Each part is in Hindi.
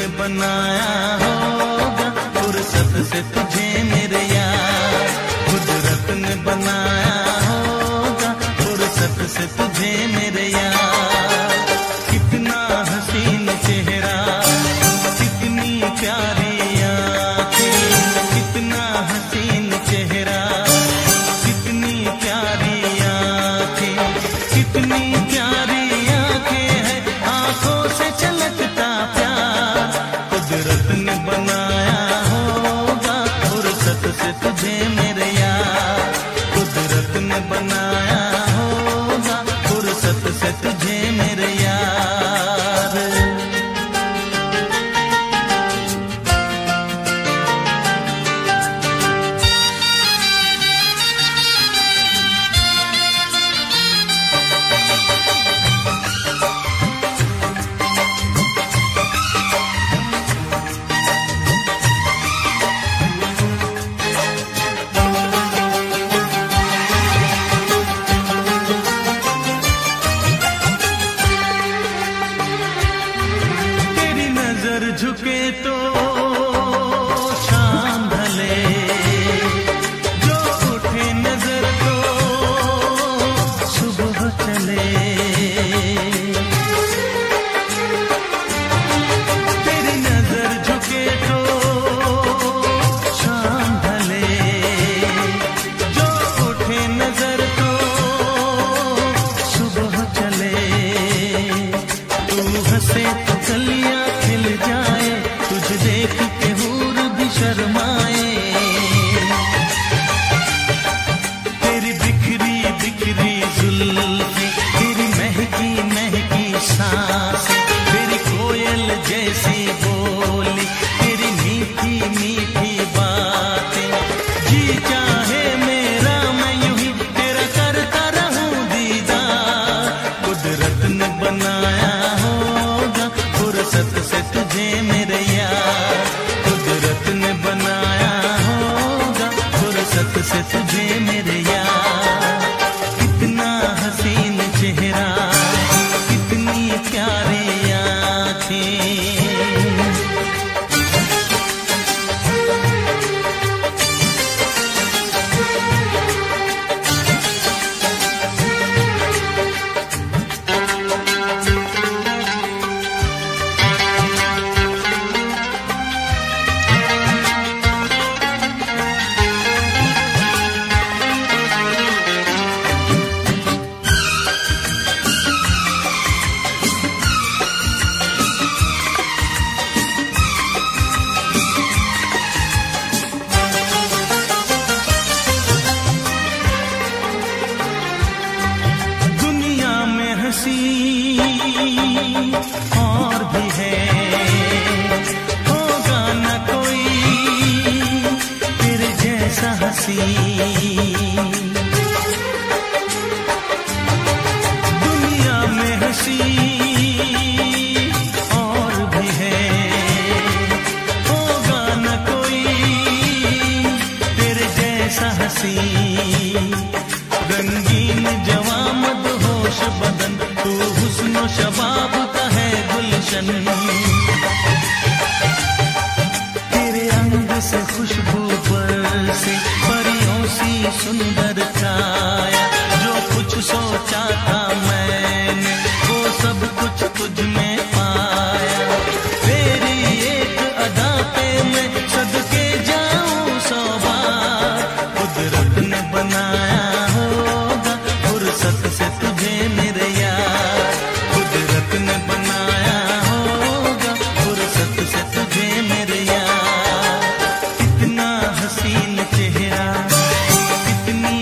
ने बनाया होगा फुर्सत से तुझे मेरे यार, कुदरत ने बनाया होगा फुर्सत से तुझे मेरे यार। कितना हसीन चेहरा, कितनी प्यारी आँखें, कितना हसीन चेहरा, कितनी प्यारी आँखें, कितनी प्यारी आँखें है, आँखों से छलकता प्यार। कुदरत ने बनाया होगा फुर्सत से तुझे मेरे यार, कुदरत ने बनाया होगा फुर्सत से तुझे मेरे यार। झुके तो शाम ढले, जो उठे नजर तो सुबह चले। तेरी नजर झुके तो शाम ढले, जो उठे नजर तो सुबह चले। तू हंसे तो कलियां खिल जाए, तुझे देख के हूर भी शर्माए। तेरी बिखरी बिखरी जुल्फें, तेरी महकी महकी सांसें, तेरी कोयल जैसी बोली, तेरी मीठी मीठी बातें। जी चाहे मेरा मैं यूं ही तेरा करता रहूं दीदार। कुदरत ने बनाया होगा फुर्सत से तुझे मेरे यार, कुदरत ने बनाया होगा फुर्सत से तुझे मेरे यार। कितना हसीन चेहरा, कितनी प्यारी आँखें। और भी है, होगा न कोई तेरे जैसा हंसी। दुनिया में हंसी और भी है, होगा न कोई तेरे जैसा हंसी। रंगीन जवां मदहोश बदन, तू हुस्न शबाब का है गुलशन। तेरे अंग से खुशबू बरसे, परियों सी सुंदर छाया। जो कुछ सोचा था मैंने वो सब कुछ तुझ में पाया। तेरी एक अदा पे मैं सदके जाऊं 100 बार। कुदरत ने बनाया होगा फुर्सत से तुझे मेरे यार, कुदरत ने बनाया होगा फुर्सत से तुझे मेरे यार। कितना हसीन चेहरा, कितनी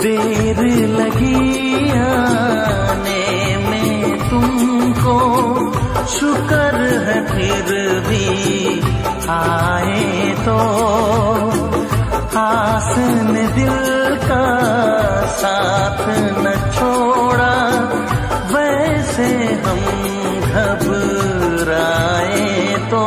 देर लगी आने में तुमको, शुक्र है फिर भी आए तो। आस ने दिल का साथ न छोड़ा, वैसे हम घबराए तो।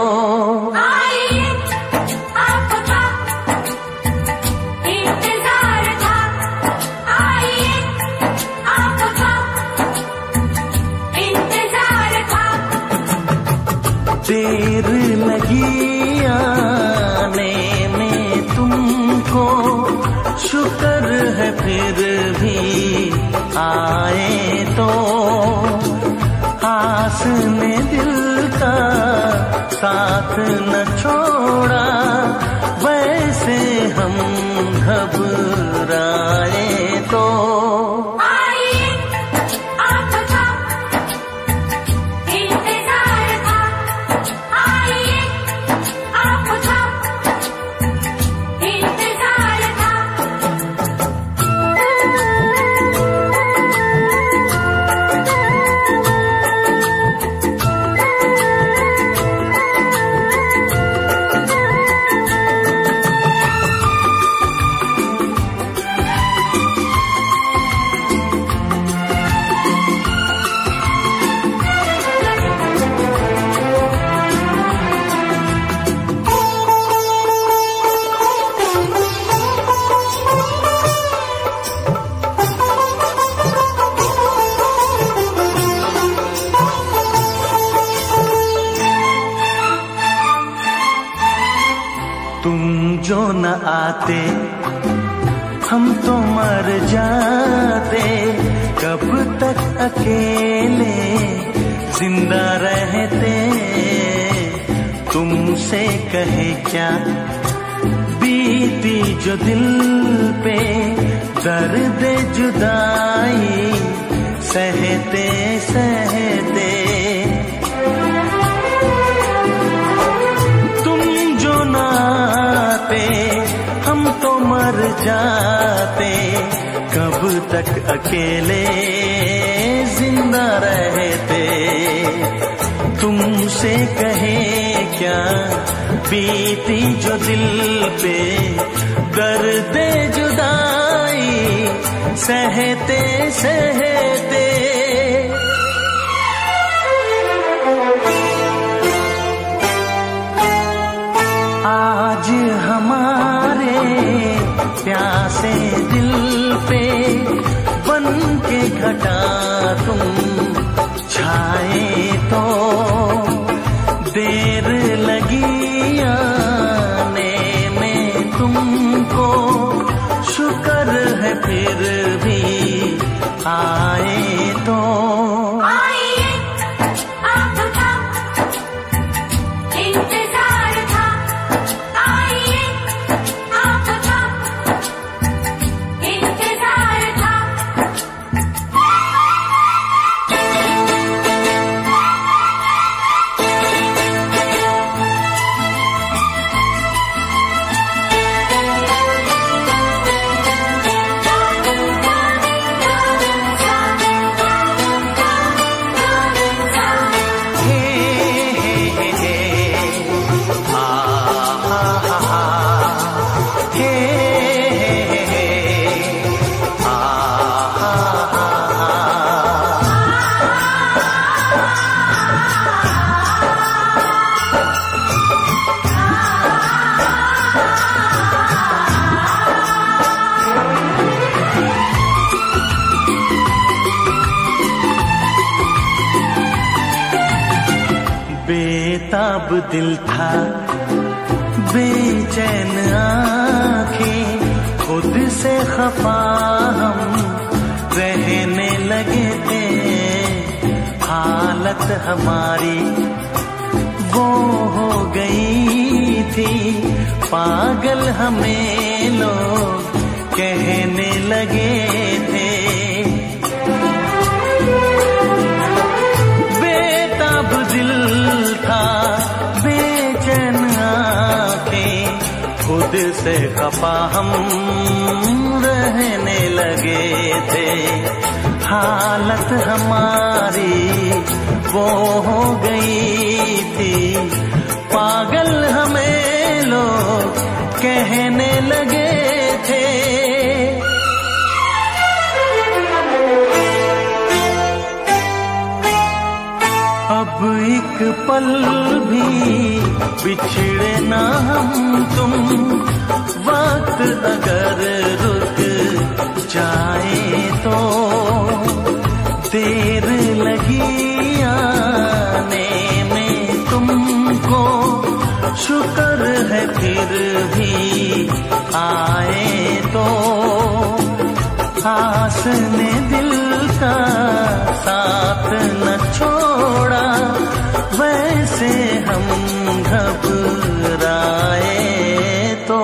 देर लगी आने में तुमको, शुक्र है फिर भी आए तो। आस ने दिल का साथ न छोड़ा, वैसे हम घबराए तो। तुम जो न आते हम तो मर जाते, कब तक अकेले जिंदा रहते। तुमसे कहे क्या बीती जो दिल पे, दर्द जुदाई सहते सहते। हम तो मर जाते, कब तक अकेले जिंदा रहते। तुमसे कहे क्या बीती जो दिल पे, दर्द जुदाई सहते सहते। आज हमारे प्यासे दिल पे बन के घटा तुम छाए तो। देर लगी आने में तुमको, शुक्र है फिर भी आए तो। बेताब दिल था, बेचैन आँखें, खुद से खफा हम रहने लगे थे। हालत हमारी वो हो गई थी, पागल हमें लोग कहने लगे थे। बेताब दिल था, बेचैन आँखें, खुद से खफा हम रहने लगे थे। हालत हमारी वो हो गई थी, पागल हमें लोग कहने लगे थे। अब एक पल भी बिछड़े ना हम तुम, वक्त अगर रुक जाए तो देर लगी आने में तुमको, शुक्र है फिर भी आए तो। आस ने दिल का साथ न छोड़ा, वैसे हम घबराए तो।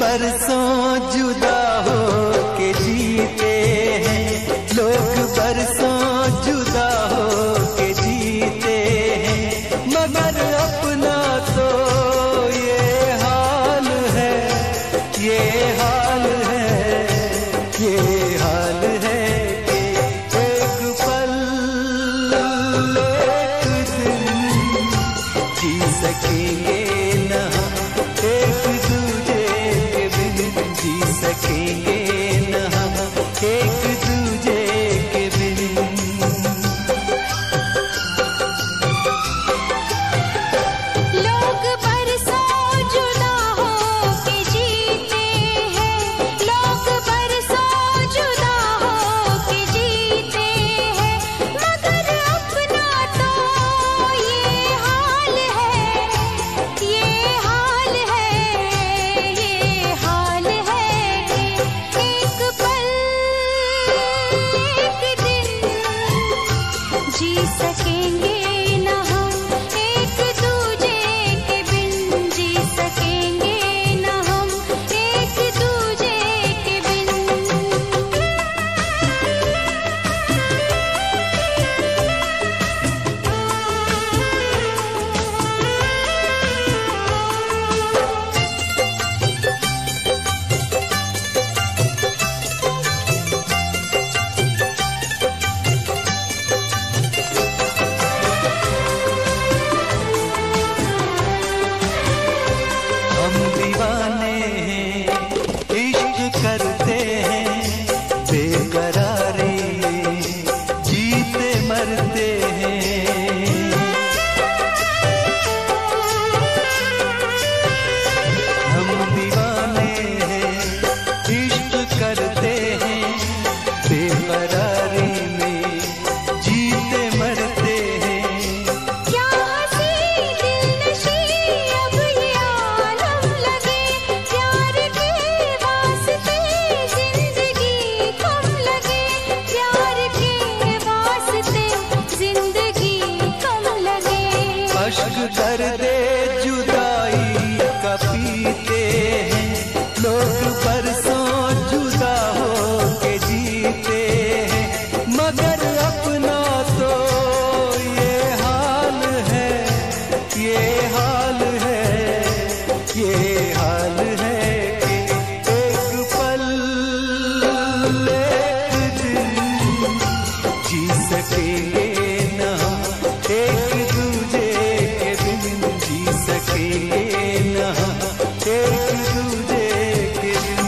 बरसों जुदा हो के जीते हैं, लोग बरसों जुदा हो के जीते हैं, मगर अपना तो ये हाल है, ये हाल है, ये हाल है कि एक पल एक दिन जी सकेंगे न हम, एक दूजे जी सकेंगे न हम एक दूजे के बिन। लोग बरसों जुदा हो के जीते हैं, लोग बरसों जुदा हो के जीते हैं, मगर अपना तो ये हाल है, ये हाल है, ये हाल है कि एक पल एक दिन जी सकेंगे न हम एक दूजे के बिन, जी सकेंगे न हम एक दूजे के बिन। हम दीवाने हैं, इश्क करते हैं, बेकरारी में जीते मरते हैं। हम दीवाने हैं, इश्क करते हैं, बेकरारी में जीते मरते हैं। क्या हंसी दिलनशी अब ये आलम लगे, प्यार के वास्ते जिंदगी कम लगे, प्यार के वास्ते जिंदगी कम लगे। अश्क दर्दे जुदाई का पीते हैं, लोग बरसों जुदा हो के जीते हैं, मगर अपना तो ये सकेंगे न हम, एक दूजे के बिन जी सकेंगे न हम, एक दूजे के बिन।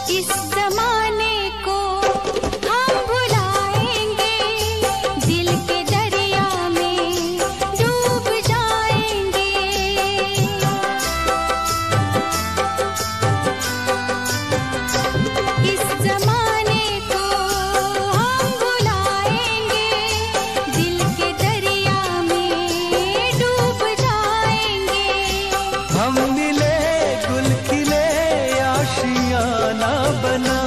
इस ज़माने को हम भुलाएंगे, दिल के दरिया में डूब जाएंगे। इस ज़माने को हम भुलाएंगे, दिल के दरिया में डूब जाएंगे। हम मिले गुल खिले आशियाना बना,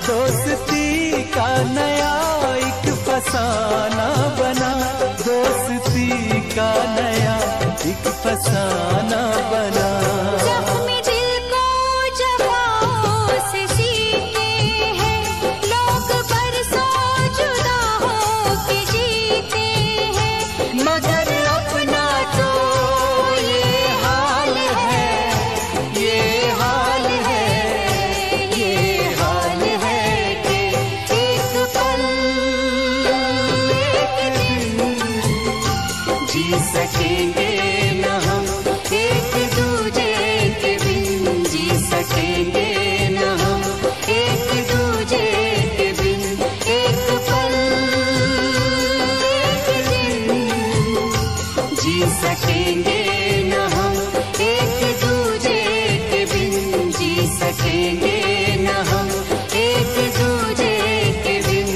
दोस्ती का नया एक फसाना बना, दोस्ती का नया एक फसाना बना। जख्मी दिल को जवाओं से सीते हैं, लोग बरसों जुदा हो के जीते हैं, मगर अपना तो ये हाल है, ये हाल है, ये हाल है कि एक पल एक दिन जी सकेंगे न हम, एक दूजे के बिन जी सकेंगे न हम, एक दूजे के बिन। एक पल एक दिन जी सकेंगे न हम, एक दूजे के बिन जी सकेंगे न हम, एक दूजे के बिन।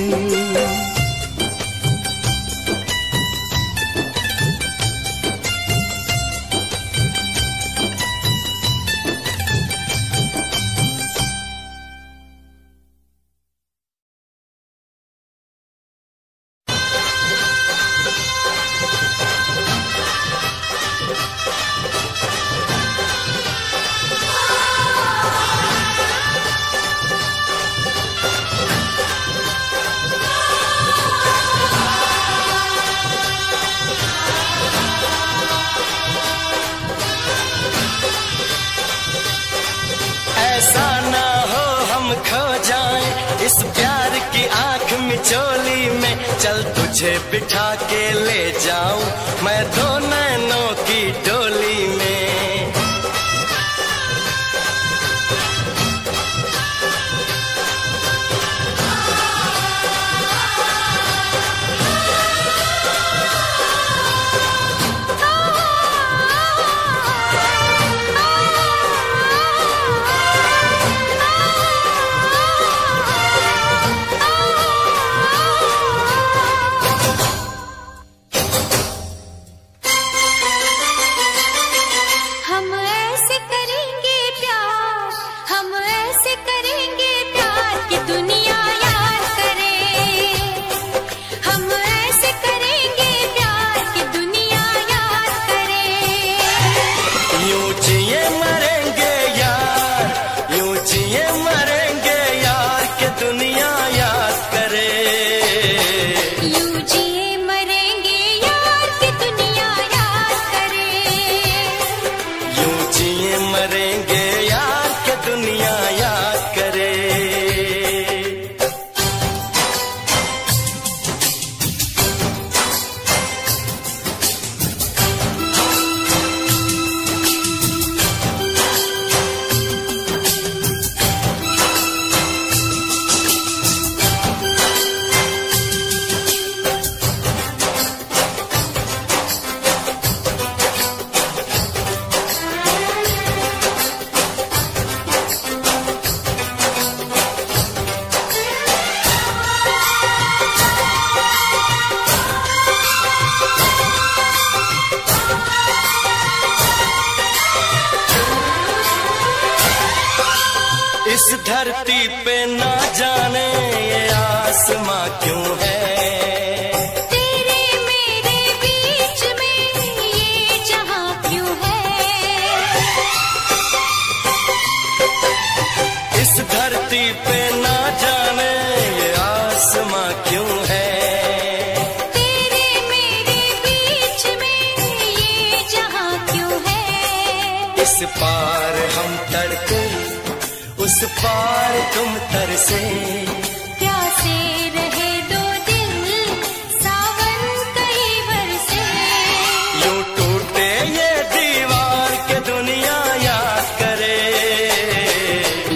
ऐसा ना हो हम खो जाएं इस प्यार की आंख मिचोली में, चल तुझे बिठा के ले जाऊं मैं दो नैनों की डोली में। इस धरती पे ना जाने ये आसमां क्यों है, इस पार हम तड़के, उस पार तुम तरसे। प्यासे रहे दो दिल, सावन कई बरसे। यूं टूटे ये दीवार के दुनिया याद करे,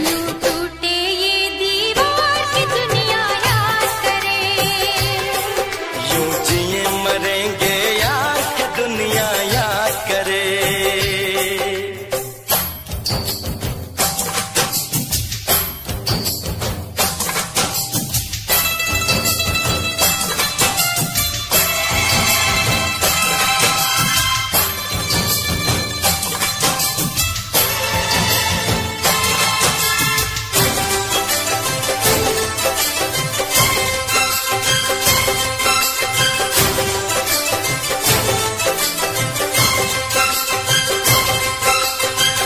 यूं टूटे ये दीवार की दुनिया याद करे। यूं जिए मरेंगे यार के दुनिया याद करे।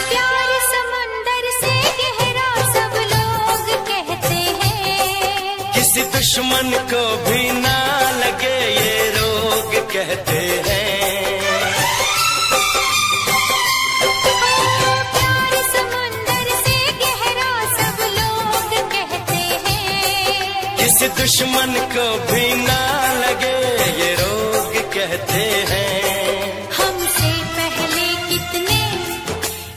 प्यार समंदर से गहरा सब लोग कहते हैं। किसी दुश्मन को भी ना लगे ये रोग कहते हैं। प्यार समंदर से गहरा सब लोग कहते हैं। किसी दुश्मन को भी ना लगे ये रोग कहते हैं। हमसे पहले कितने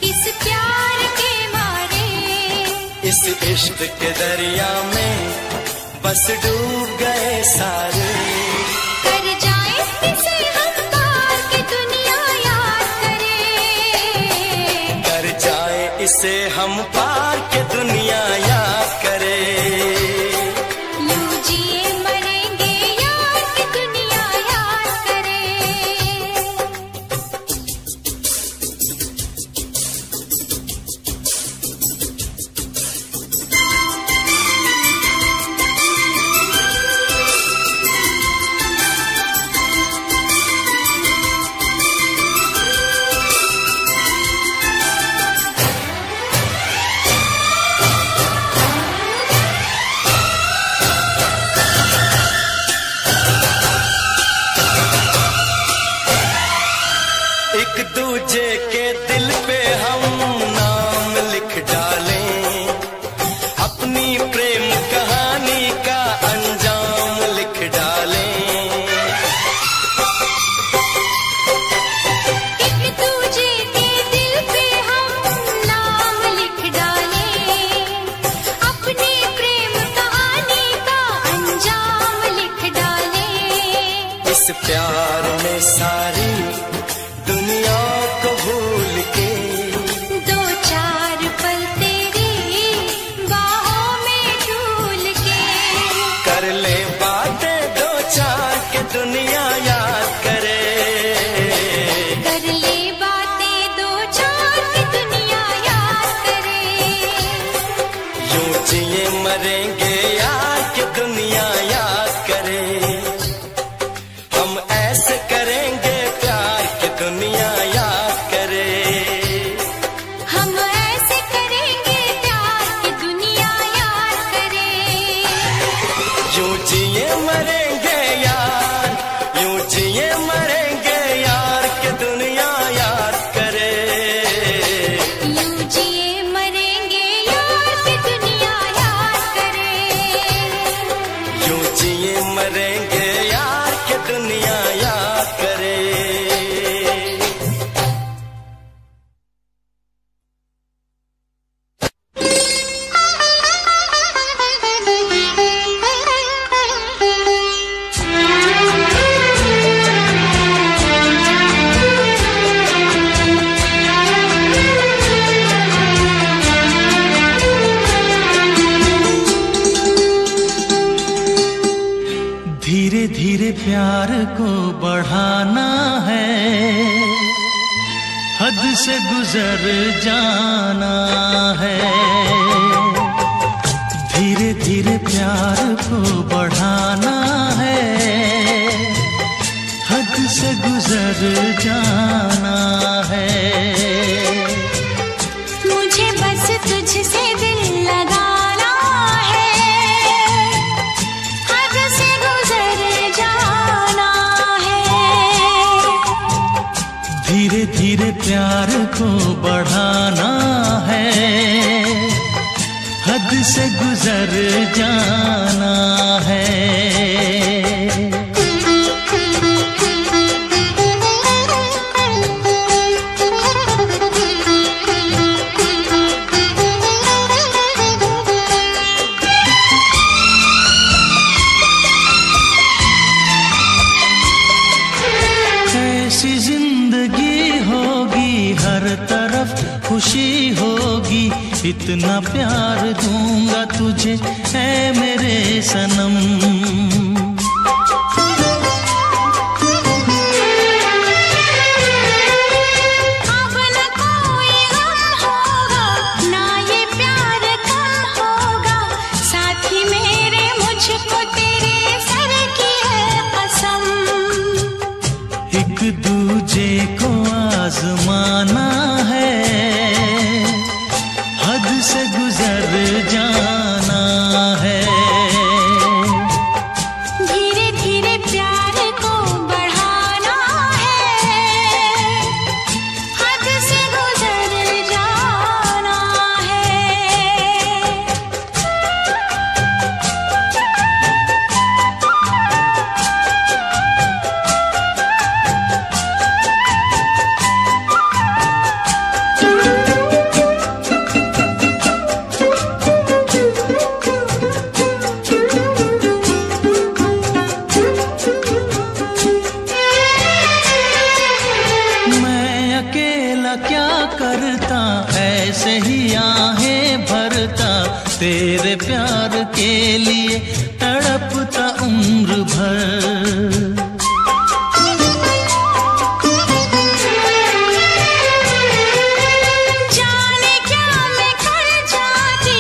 इस प्यार के मारे, इस इश्क के दरिया में बस डूब गए सारे। कर जाए इसे हम पार की दुनिया याद करे। कर जाए इसे हम पार के दुनिया याद करे। यूं जिए मरेंगे यार की दुनिया याद करे। एक दूजे के दिल पे हम नाम लिख डालें, अपनी प्रेम कहानी का अंजाम लिख डालें। एक दूजे के दिल पे हम नाम लिख डालें, अपनी प्रेम कहानी का अंजाम लिख डालें। इस प्यार में सारी दुनिया को भूल के, दो चार पल तेरी बाहों में झूल के। कर ले बातें दो चार के दुनिया याद करे। कर ले बातें दो चार की दुनिया याद करे। यूं जिए मरेंगे यार के दुनिया याद करे। हम ऐसे करेंगे प्यार की दुनिया याद करे। हम ऐसे करेंगे प्यार की दुनिया याद करे। यूं जिए मरेंगे यार, यूं जिए मरेंगे यार के दुनिया याद करे। यूं जिए मरेंगे यार की दुनिया याद करे। यूं जिए मरेंगे यार के दुनिया याद करे। धीरे धीरे प्यार को बढ़ाना है, हद से गुजर जाना है। धीरे धीरे प्यार को बढ़ाना है, हद से गुजर जाना है। मुझे बस तुझसे दिल लगाना है, हद से गुजर जाना है। धीरे धीरे प्यार को बढ़ाना है, हद से गुजर जाना है। ऐसी जिंदगी होगी, हर तरफ खुशी होगी, इतना प्यार दूंगा तुझे ऐ मेरे सनम। अब न कोई गम होगा, ना ये प्यार कम होगा, साथी मेरे मुझको तेरे सर की है कसम। एक दूजे को आजमाना है, हद से गुजर जाना है। धीरे धीरे प्यार को बढ़ाना है, हद से गुजर जाना है। मैं अकेला क्या करता, ऐसे ही आहें भरता, तेरे प्यार के लिए तड़पता उम्र भर। जाने क्या मैं कर जाती,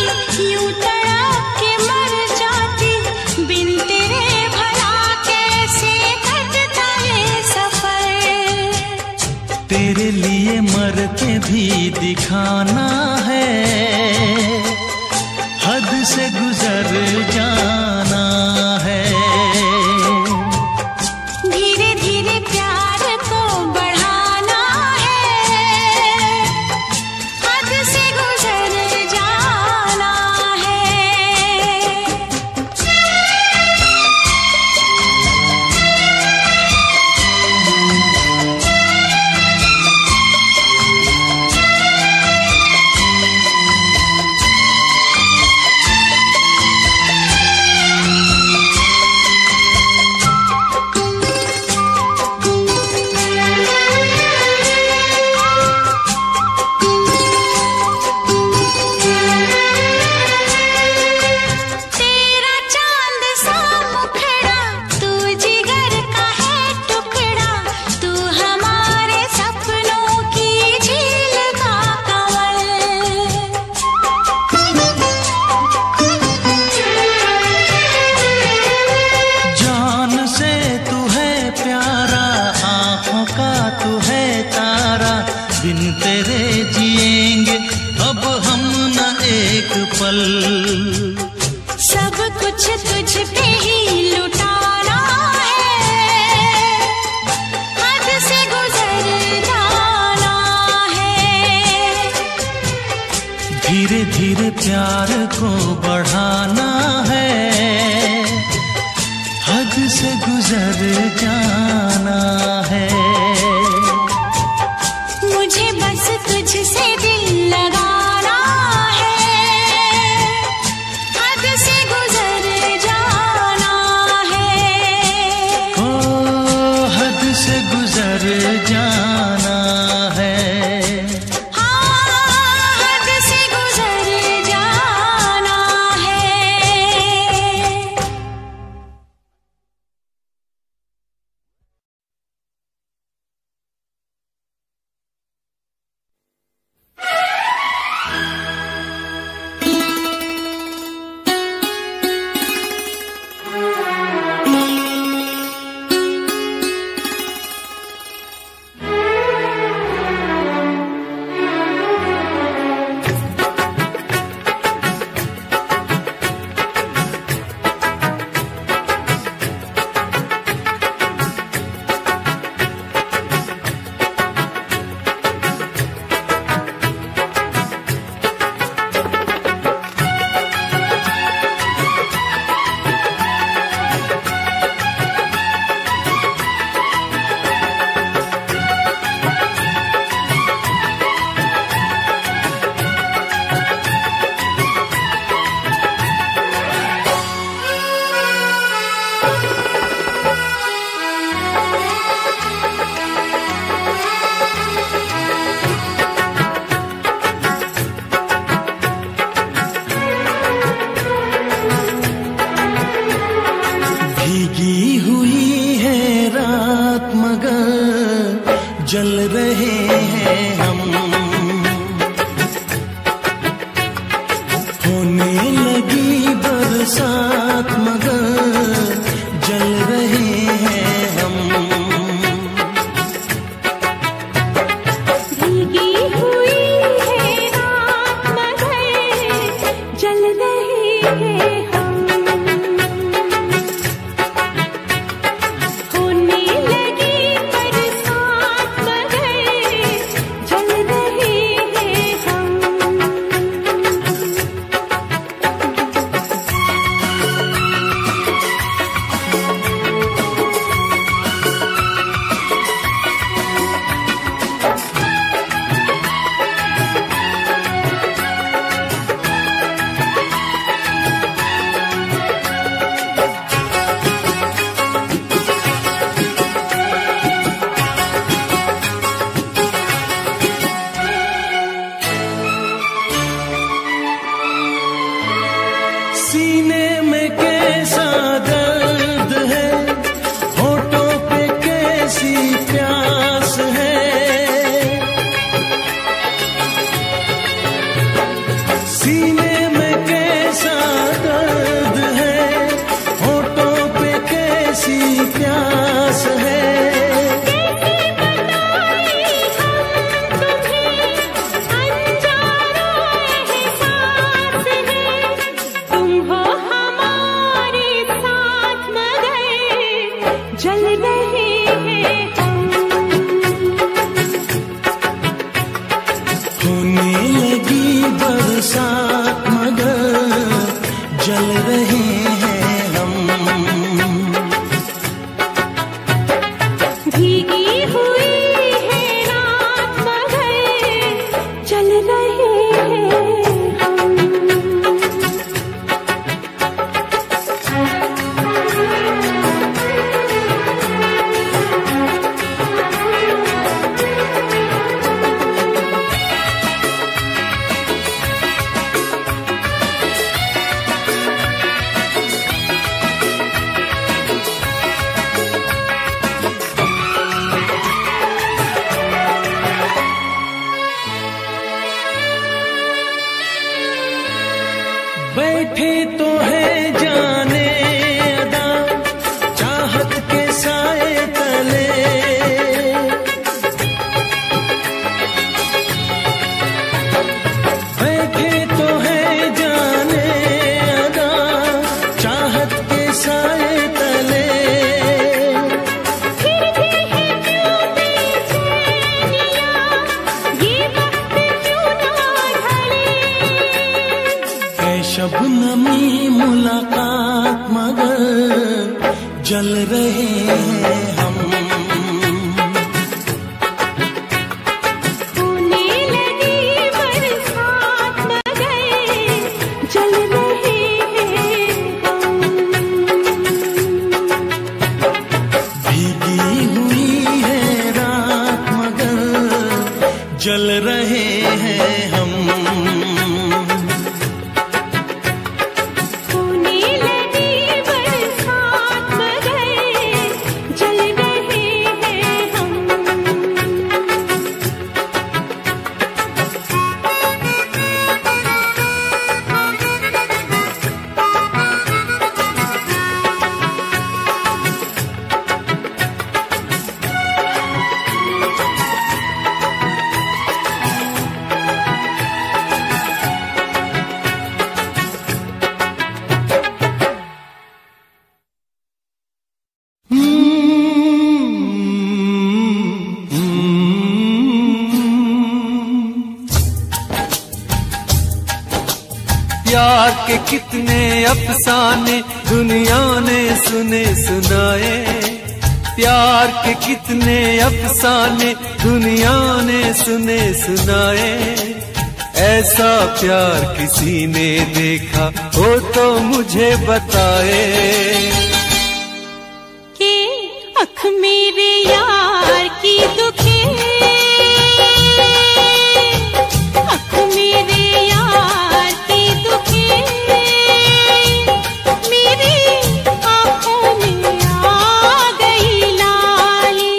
यूं तड़प के मर जाती, बिन तेरे भला कैसे कटता ये सफर। तेरे लिए मर के भी दिखाना है, हद से गुजर जाना है। धीरे धीरे प्यार को बढ़ाना है, हद से गुजर जाना है। तेरा चांद सा मुखड़ा, तू जिगर का है टुकड़ा, तू हमारे सपनों की झील का कंवल। जान से तू है प्यारा, आँखों का तू है तारा, बिन तेरे जिएंगे अब हम न एक पल। सब कुछ तुझ पे ही लुटाना है, हद से गुजर जाना है। धीरे धीरे प्यार को बढ़ाना है, हद से गुजर जाना है। मुझे बस तुझसे दिल लगाना है, हद से गुजर जाना है। ओ हद से गुजर जाना है। हाँ, हद से गुजर जाना है। बरसात मगर जल रहे हैं हम। होने लगी बरसात मगर जल रहे हैं हम। भीगी हुई है रात मगर जल रहे हैं हम। होने लगी बरसात मगर जल रहे हैं हम। सीने में कैसा दर्द है, होठों पे कैसी प्यास है। सीने में कैसा दर्द है, होठों पे कैसी प्यास है। जल रहे हैं हम। होने लगी बरसात मगर जल रहे हैं हम। भीगी हुई है रात मगर जल रहे हैं हम। बैठे तो है जाने अदा चाहत के साए तले। बैठे तो है जाने अदा चाहत के साए तले। शबनमी मुलाकात मगर जल रहे हैं हम। होने लगी बरसात मगर जल रहे हैं हम। भीगी हुई है रात मगर जल रहे हैं हम। प्यार के कितने अफसाने दुनिया ने सुने सुनाए। प्यार के कितने अफसाने दुनिया ने सुने सुनाए। ऐसा प्यार किसी ने देखा हो तो मुझे बताए। कि अख मेरे यार की दुखे, अख मेरे यार की दुखे, मेरी आँखों में आ गई लाली।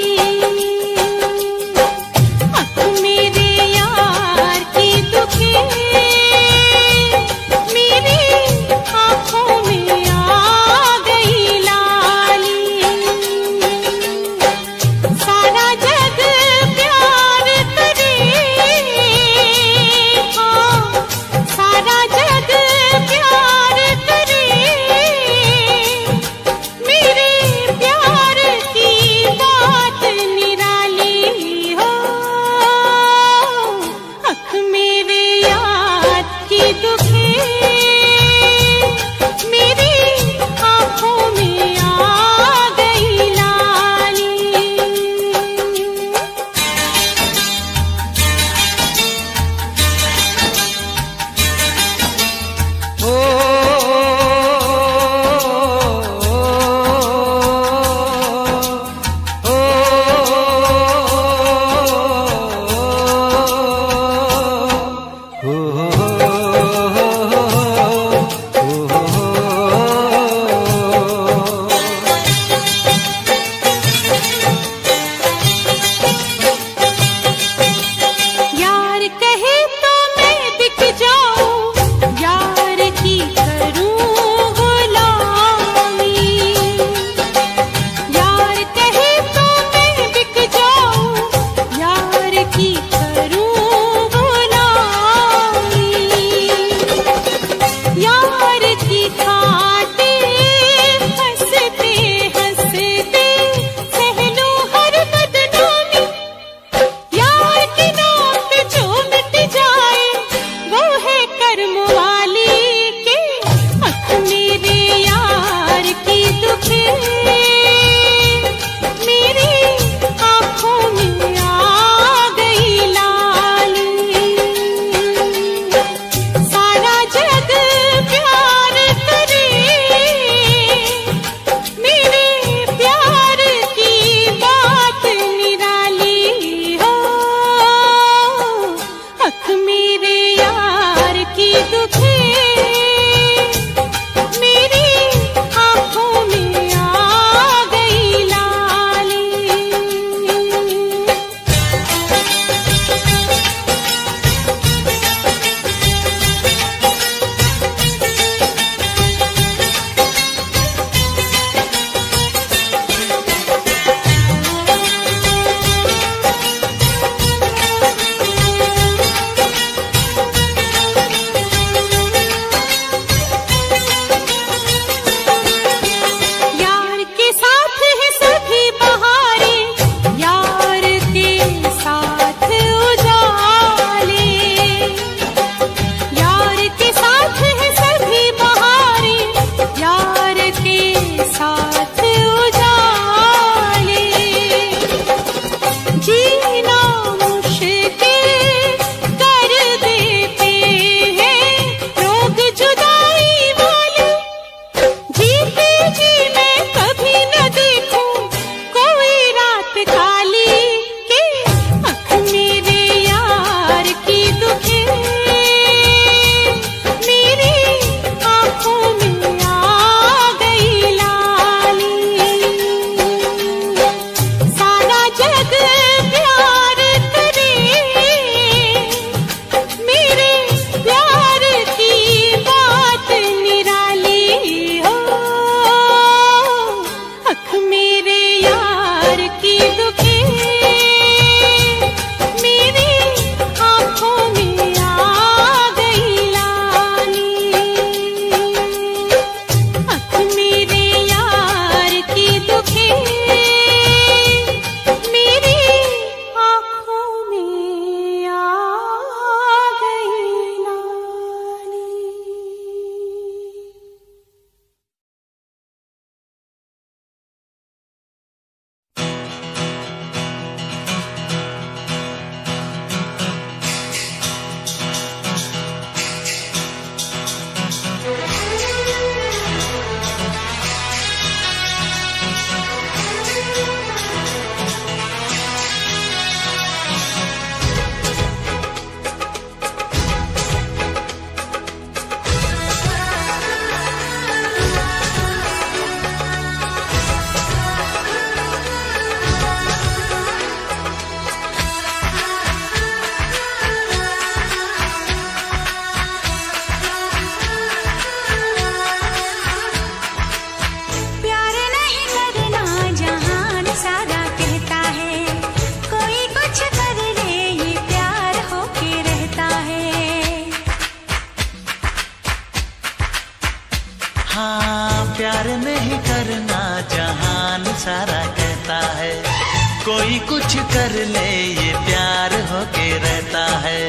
कोई कुछ कर ले ये प्यार होके रहता है।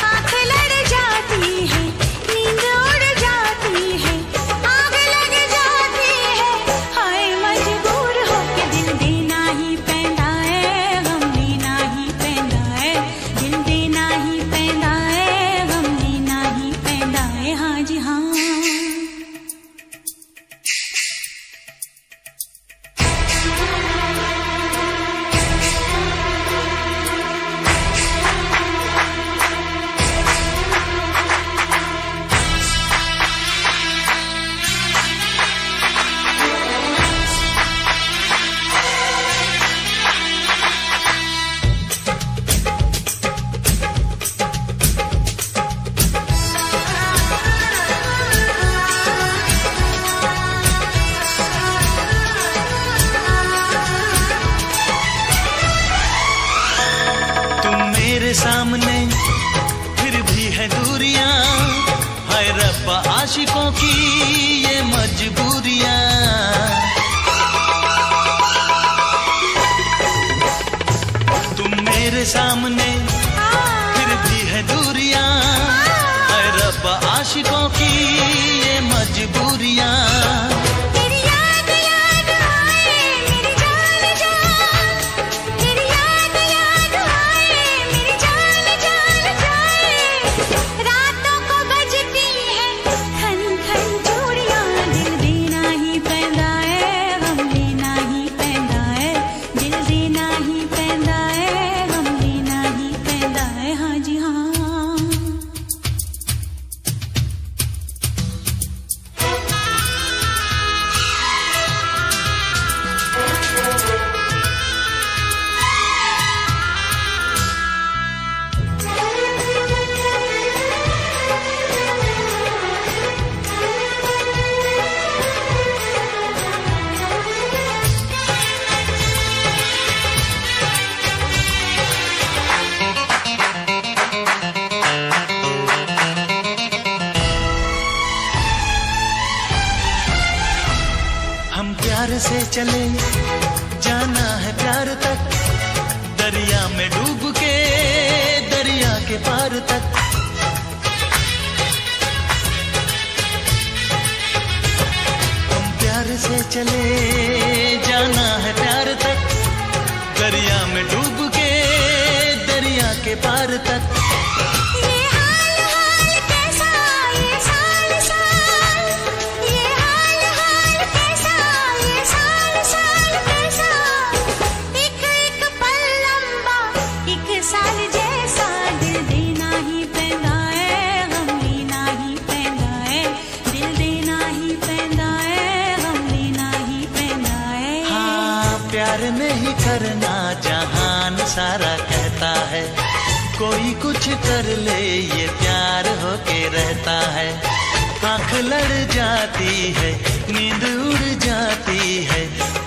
आँख लड़ जाती है, नींद उड़ जाती है, आग लग जाती है, हाय मजबूर होके दिल देना ही पैंदा है, गम लेना ही पैंदा है, दिल देना ही पैंदा है, गम लेना ही पैंदा है, हाँ जी हाँ। मेरे सामने फिर भी है दूरियां, हाय रब्बा आशिकों की ये मजबूरियां। तुम मेरे सामने फिर भी है दूरियां, हाय रब्बा आशिकों की ये मजबूरियां। हम प्यार से चले जाना है प्यार तक, दरिया में डूब के दरिया के पार तक। हम प्यार से चले जाना है प्यार तक, दरिया में डूब के दरिया के पार तक। प्यार नहीं करना जहान सारा कहता है, कोई कुछ कर ले ये प्यार होके रहता है। आँख लड़ जाती है, नींद उड़ जाती है,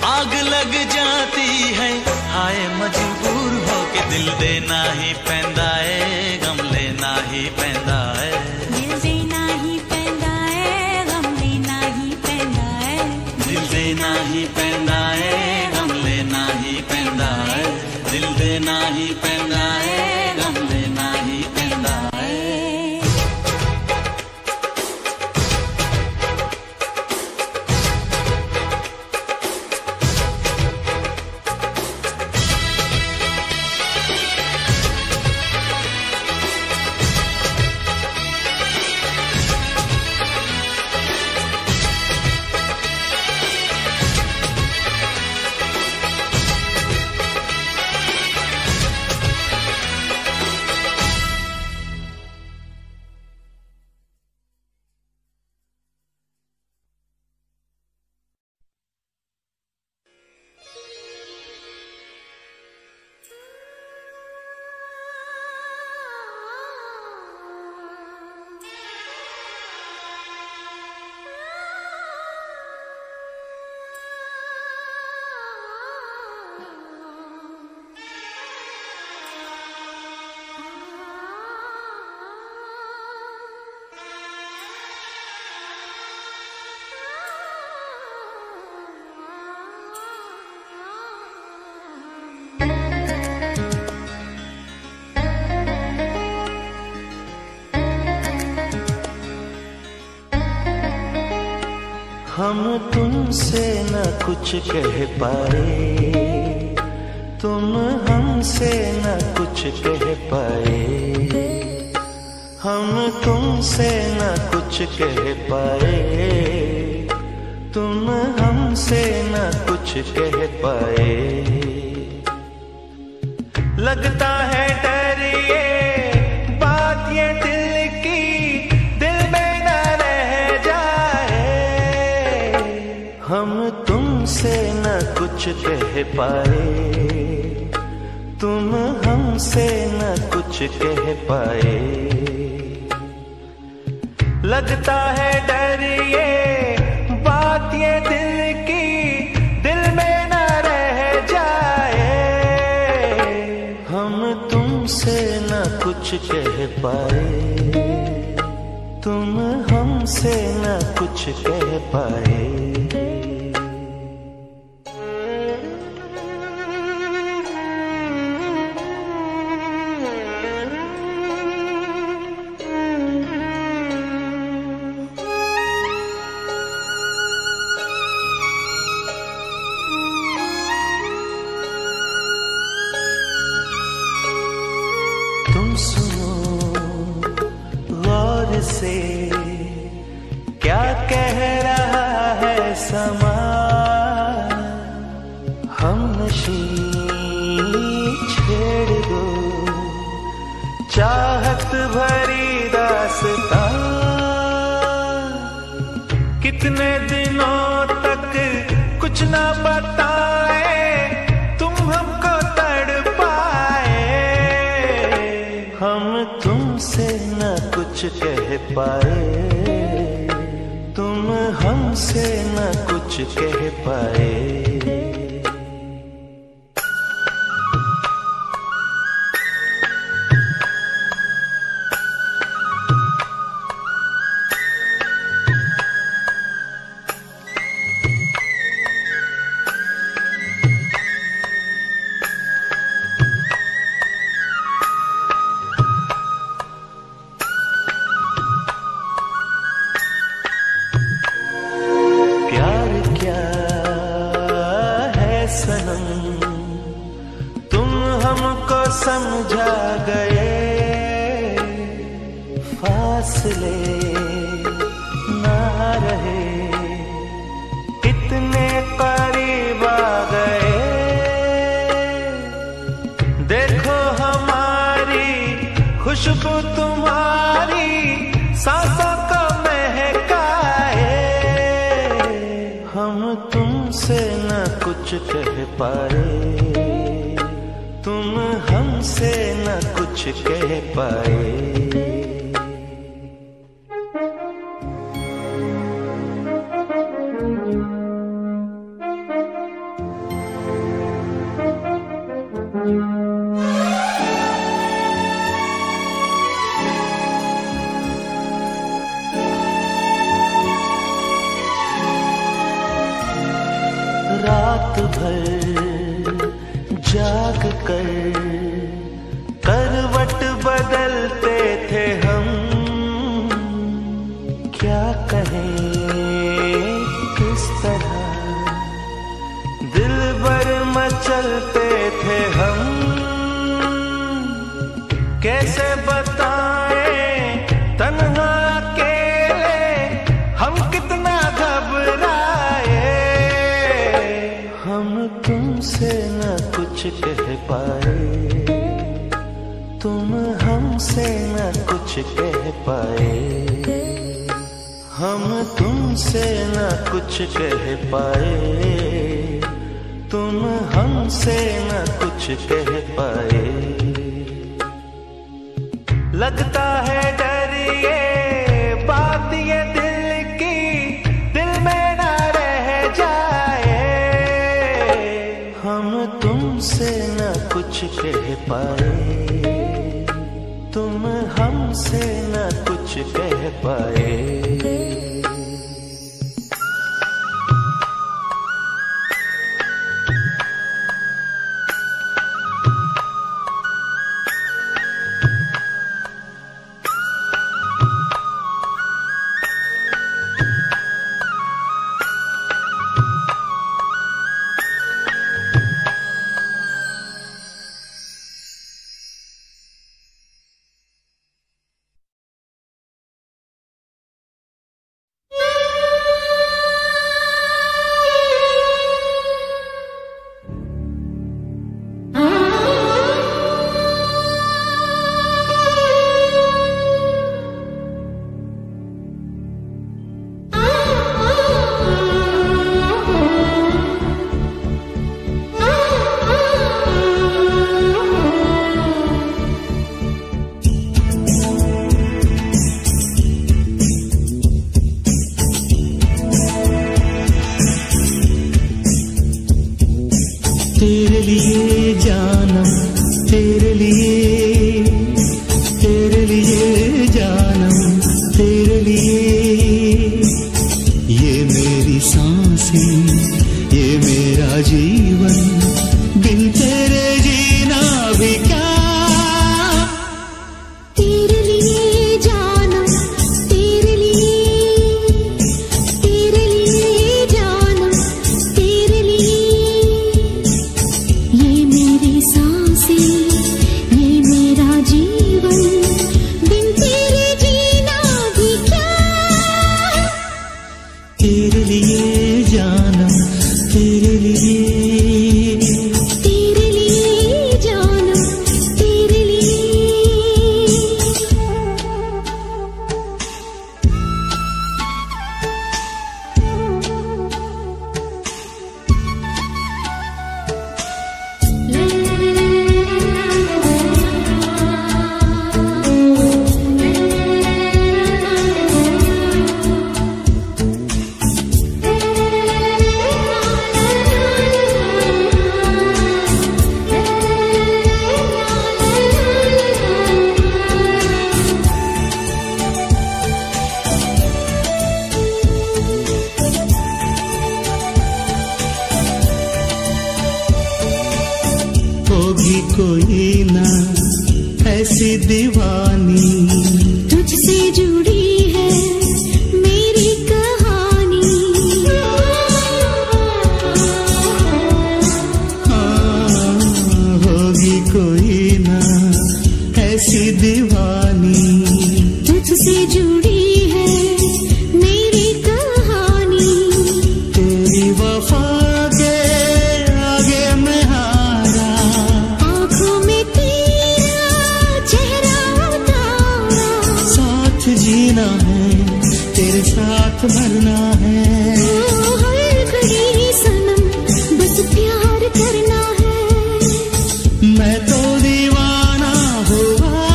आग लग जाती है, हाय मजबूर होके दिल देना ही पैंदा है, गम लेना ही पैंदा है। दिल देना ही पैंदा है, गम लेना ही पैंदा है, दिल देना ही पैंदा है, गम लेना ही पैंदा है, दिल देना ही पैंदा है, गम लेना ही पैंदा है। हम तुमसे न कुछ कह पाए, तुम हमसे न कुछ कह पाए, हम तुमसे न कुछ कह पाए, तुम हमसे न कुछ कह पाए। लगता है डर ये बात ये दिल की, दिल में न रह जाए। हम तुमसे न कुछ कह पाए, तुम हमसे न कुछ कह पाए। लगता है डर ये बात ये दिल की, दिल में न रह जाए। हम तुमसे न कुछ कह पाए, तुम हमसे न कुछ कह पाए। तुम सुनो गौर से क्या कह रहा है समा, हम नशी छेड़ दो चाहत भरी दास्तां। कितने दिनों तक कुछ ना बताए, तुम हमको तड़पाए। हम तुमसे न कुछ कह पाए, तुम हमसे न कुछ कह पाए। सनम तुम हमको समझा गए, फासले ना रहे कितने करीब आ गए। देखो हमारी खुशबू तुम्हारी सांसों को महकाए। हम तुमसे न कुछ कह पाए, तुम हमसे न कुछ कह पाए। रात भर जाग कर करवट बदलते थे हम, क्या कहें किस तरह दिल भर मचलते थे हम। कैसे बताएं तन्हा अकेले हम कितना घबराए। हम तुमसे न कुछ कह पाए, तुम हमसे न कुछ कह पाए। हम तुमसे न कुछ कह पाए, तुम हमसे न कुछ कह पाए। लगता है डर ये बात ये दिल की, दिल में ना रह जाए। हम तुमसे न कुछ कह पाए, तुम हमसे न कुछ कह पाए। होगी कोई ना ऐसी दीवानी, तुझसे जुड़ी है मेरी कहानी। हाँ, होगी कोई ना ऐसी दीवानी, तुझसे जुड़ी है मेरी कहानी। तेरी वफा के आगे मैं हारा, आँखों में तेरा चेहरा उतारा। साथ जीना है तेरे साथ मरना है, हर घड़ी सनम बस प्यार करना है। मैं तो दीवाना हुआ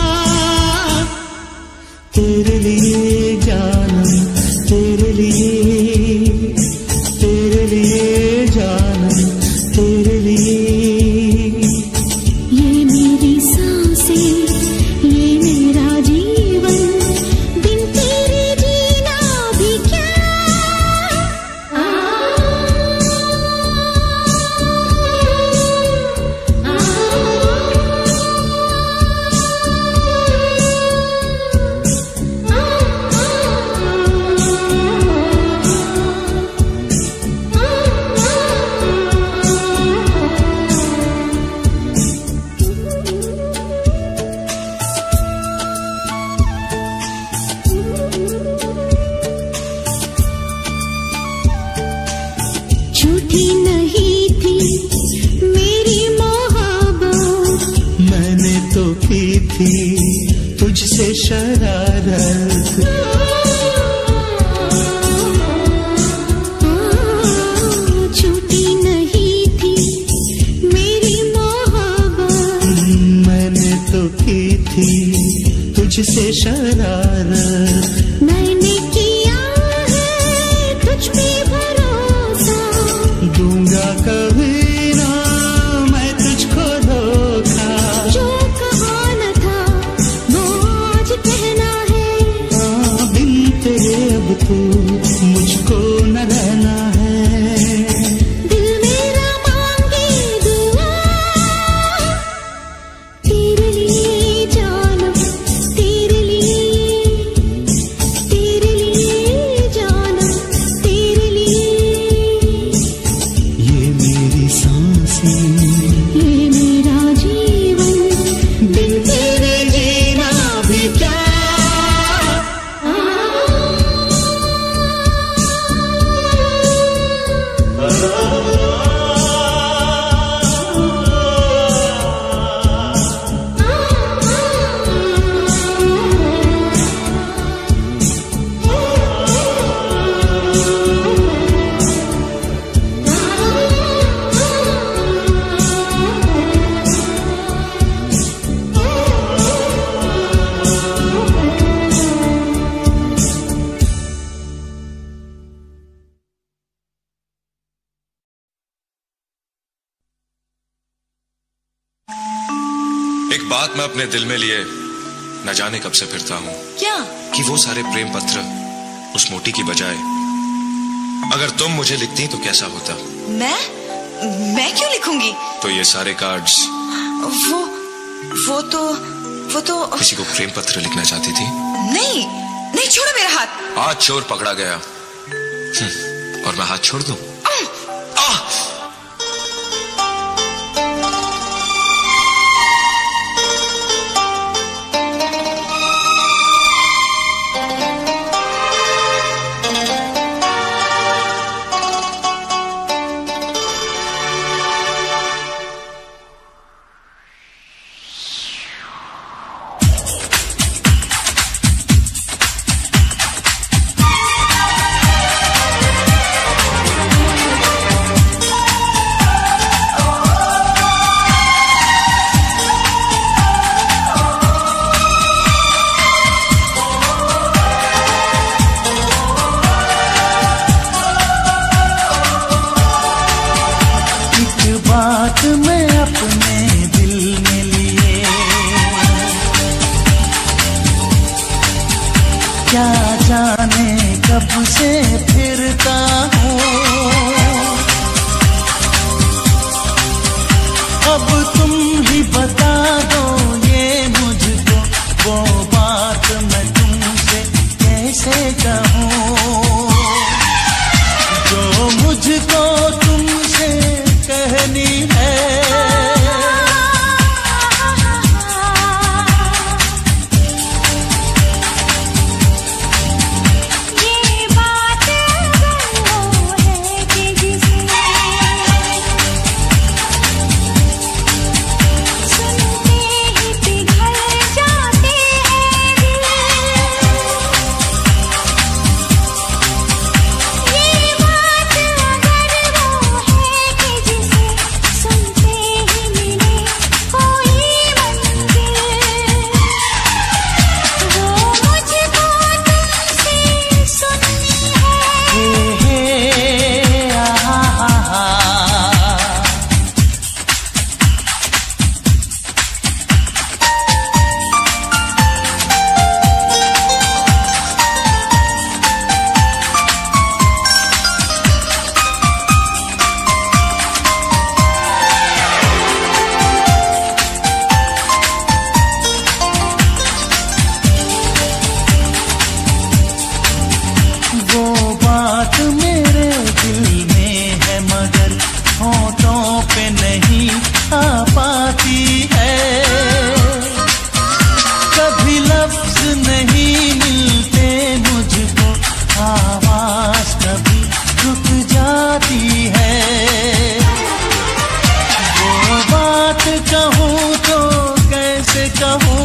तेरे लिए जानम, तेरे लिए जानम, तेरे लिए। ये मेरी सांसें, ये मेरा जीवन, बिन तेरे जीना भी क्या। झूठी नहीं थी मेरी मोहब्बत, मैंने तो की थी तुझसे शरारत, झूठी नहीं थी मेरी मोहब्बत। मैंने तो की थी तुझसे शरारत। मैंने किया है तुझ पे भरोसा, दूंगा कभी ना मैं तुझको धोखा, जो कहा न था वो आज कहना है। हाँ, बिन तेरे अब तो मुझको न रहना है। दिल मेरा मांगे दुआ, तेरे लिए जानम, तेरे लिए जानम, तेरे लिए। ये मेरी सांसें, ये मेरा जीवन, बिन तेरे जीना भी क्या। एक बात मैं अपने दिल में लिए न जाने कब से फिरता हूँ, क्या? कि वो सारे प्रेम पत्र उस मोटी की बजाय अगर तुम मुझे लिखती तो कैसा होता। मैं क्यों लिखूंगी? तो ये सारे कार्ड्स वो तो किसी को प्रेम पत्र लिखना चाहती थी। नहीं, छोड़ो मेरा हाथ। हाथ चोर पकड़ा गया और मैं हाथ छोड़ दूं? क्या जाने कब से फिरता हूँ, अब तुम ही कहूँ।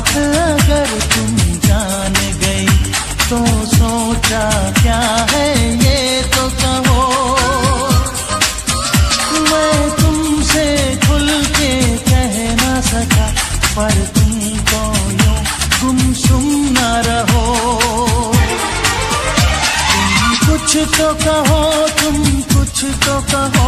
अगर तुम जान गई तो सोचा क्या है ये तो कहो। मैं तुमसे खुल के कह न सका पर तुमको यूं गुमसुम न रहो। तुम कुछ तो कहो, तुम कुछ तो कहो।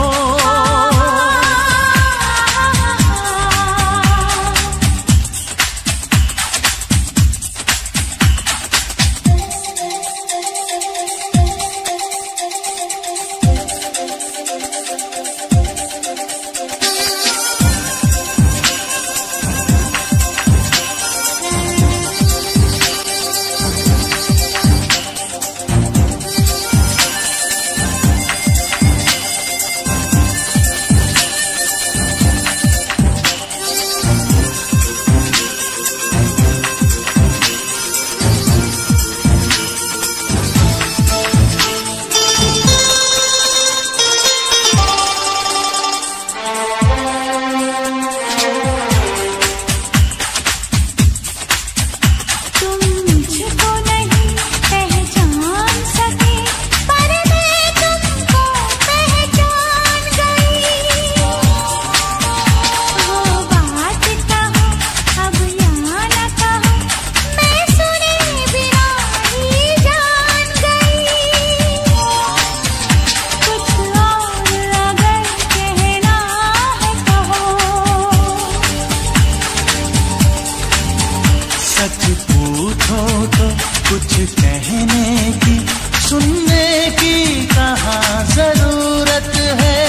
सच पूछो तो कुछ कहने की, सुनने की कहाँ जरूरत है।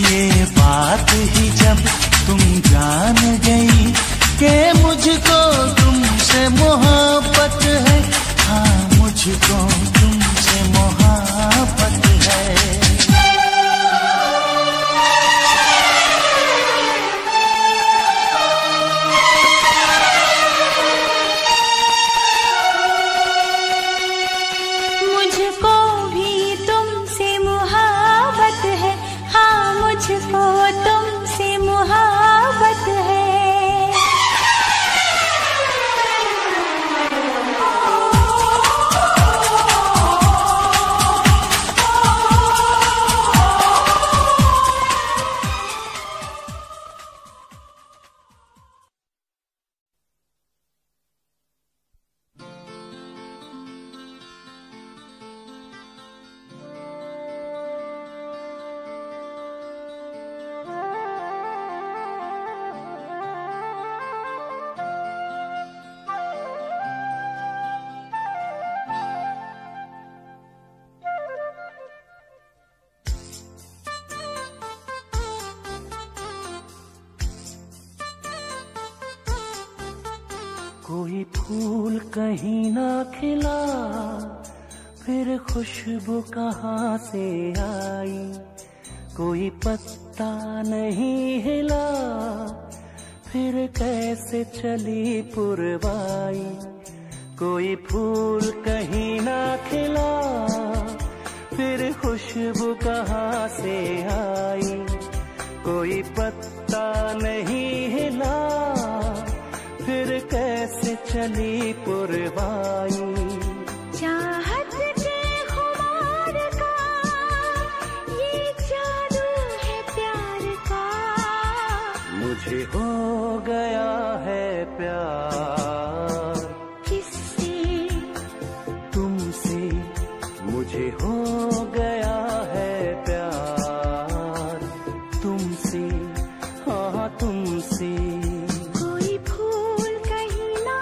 ये बात ही जब तुम जान गई कि मुझको तुमसे मोहब्बत है। हाँ, मुझको तुमसे मोहब्बत है। कोई फूल कहीं ना खिला, फिर खुशबू कहाँ से आई। कोई पत्ता नहीं हिला, फिर कैसे चली पुरवाई। कोई फूल कहीं ना खिला, फिर खुशबू कहाँ से आई। कोई पत्ता नहीं हिला, फिर कैसे चली पुरवाई। चाहत के खुमार का ये जादू है प्यार का। मुझे हो गया है प्यार किससे? तुमसे। मुझे हो गया है प्यार तुमसे। हाँ, तुमसे। कोई फूल कहीं ना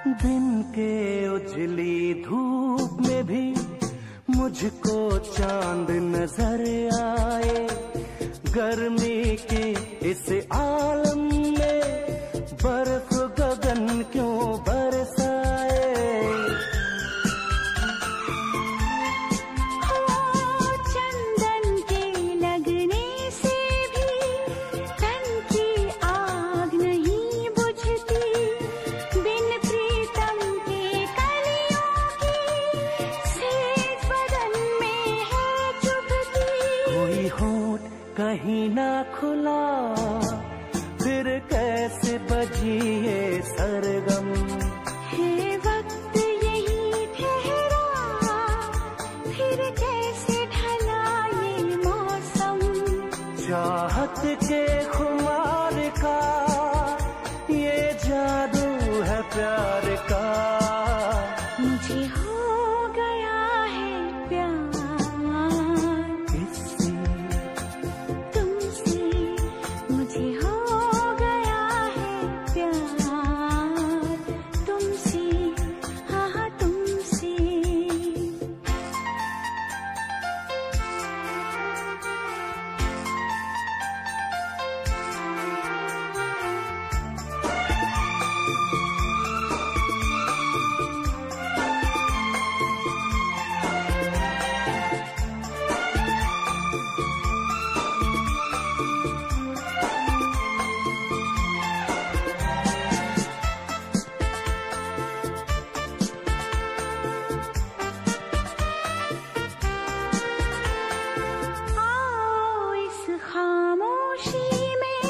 दिन के उजली धूप में भी मुझको चांद नजर आए, गर्मी के इस आलम में बर्फ गगन क्यों बरसाए। चंदन के लगने से भी तन की आग नहीं बुझती, बिन प्रीतम के कलियों की सेज बदन में है चुभती। कोई होठ कहीं ना खुला, फिर कैसे बजी ये सरगम। है वक्त यही ठहरा, फिर कैसे ढला ये मौसम। चाहत के खुमार का ये जादू है प्यार का। मुझे हो गया है प्यार किससे तुमसे, मुझे हो गया है प्यार तुमसे, हाँ हाँ तुमसे। आओ इस खामोशी में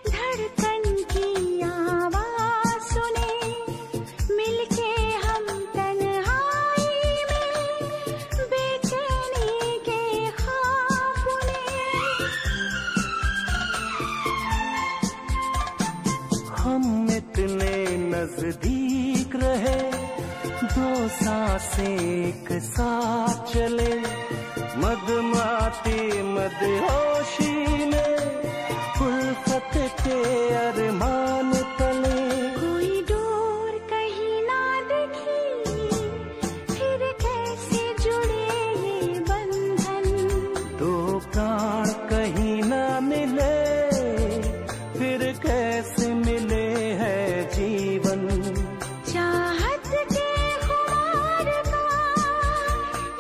धड़कन की आवाज सुने, मिलके हम तन्हाई में बेचैनी के ख्वाब बुने। हम इतने नजदीक रहे, दो सांसें एक साथ चले, मदमाती मदहोशी में उल्फत के अरमान तले। कोई डोर कहीं ना दिखी, फिर कैसे जुड़े ये बंधन। दो प्राण कहीं ना मिले, फिर कैसे मिले है जीवन। चाहत के खुमार का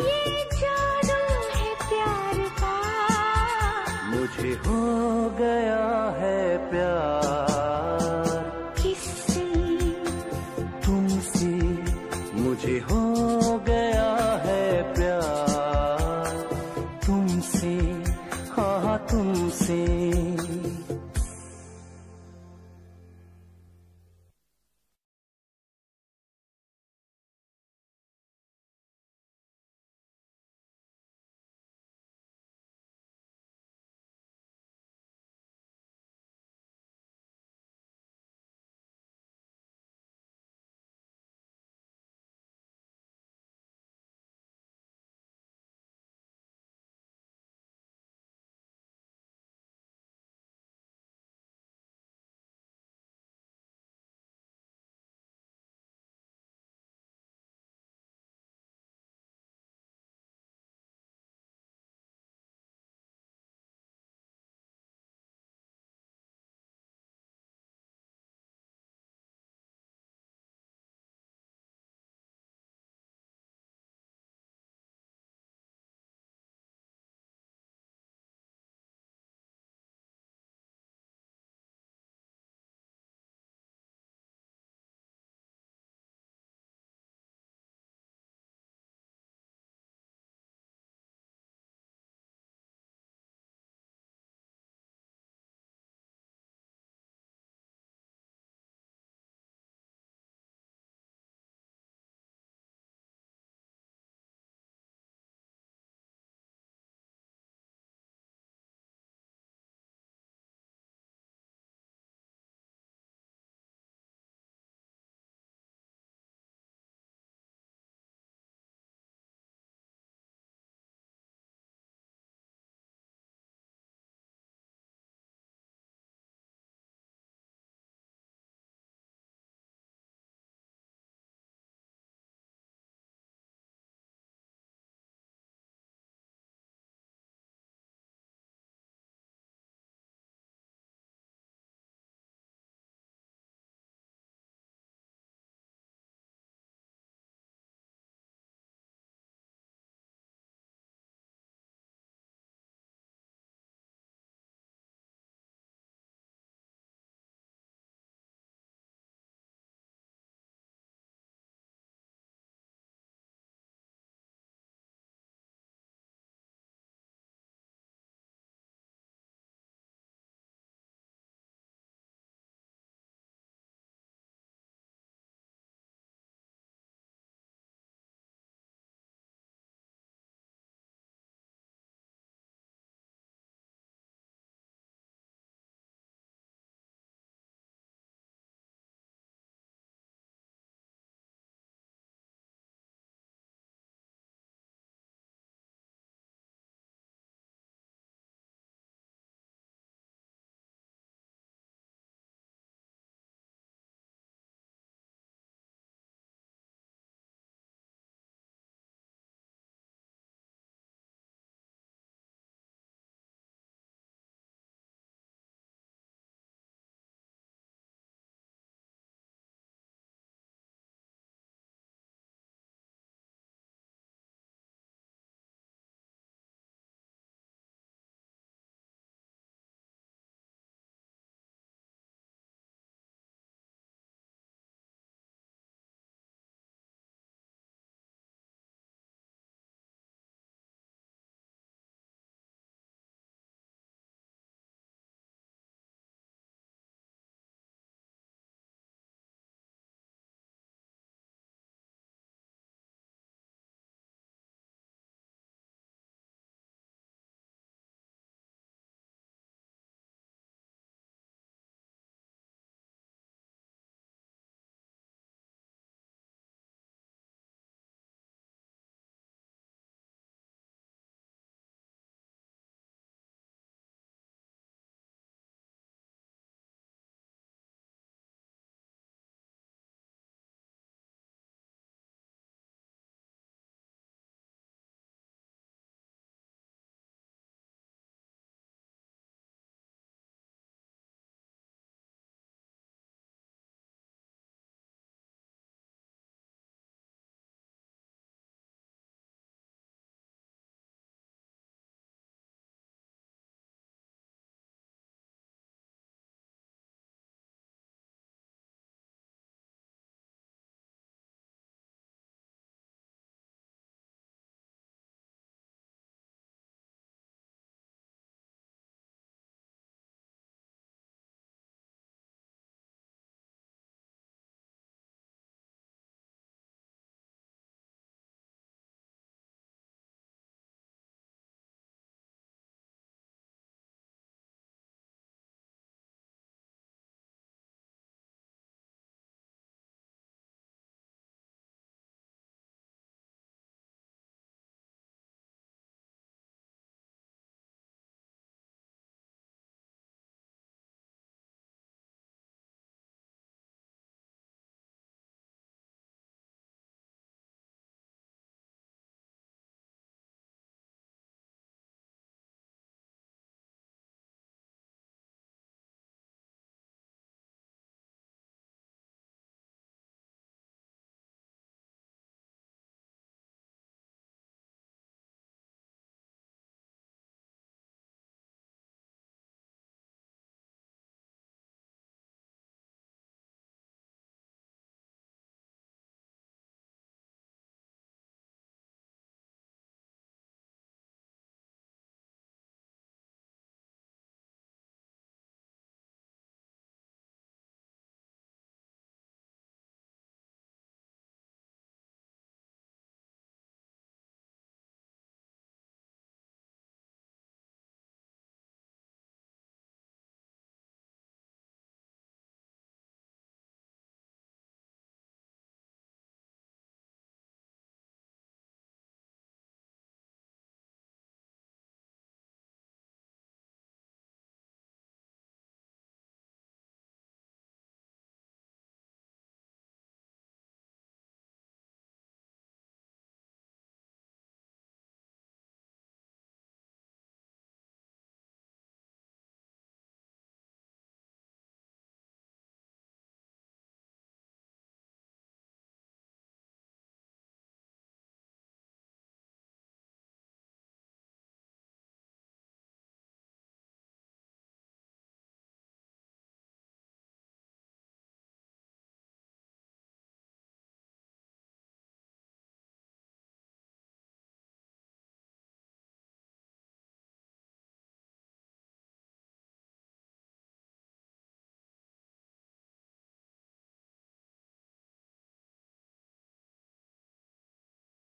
ये जादू है प्यार का। मुझे हो गया है प्यार किससे तुमसे, मुझे हो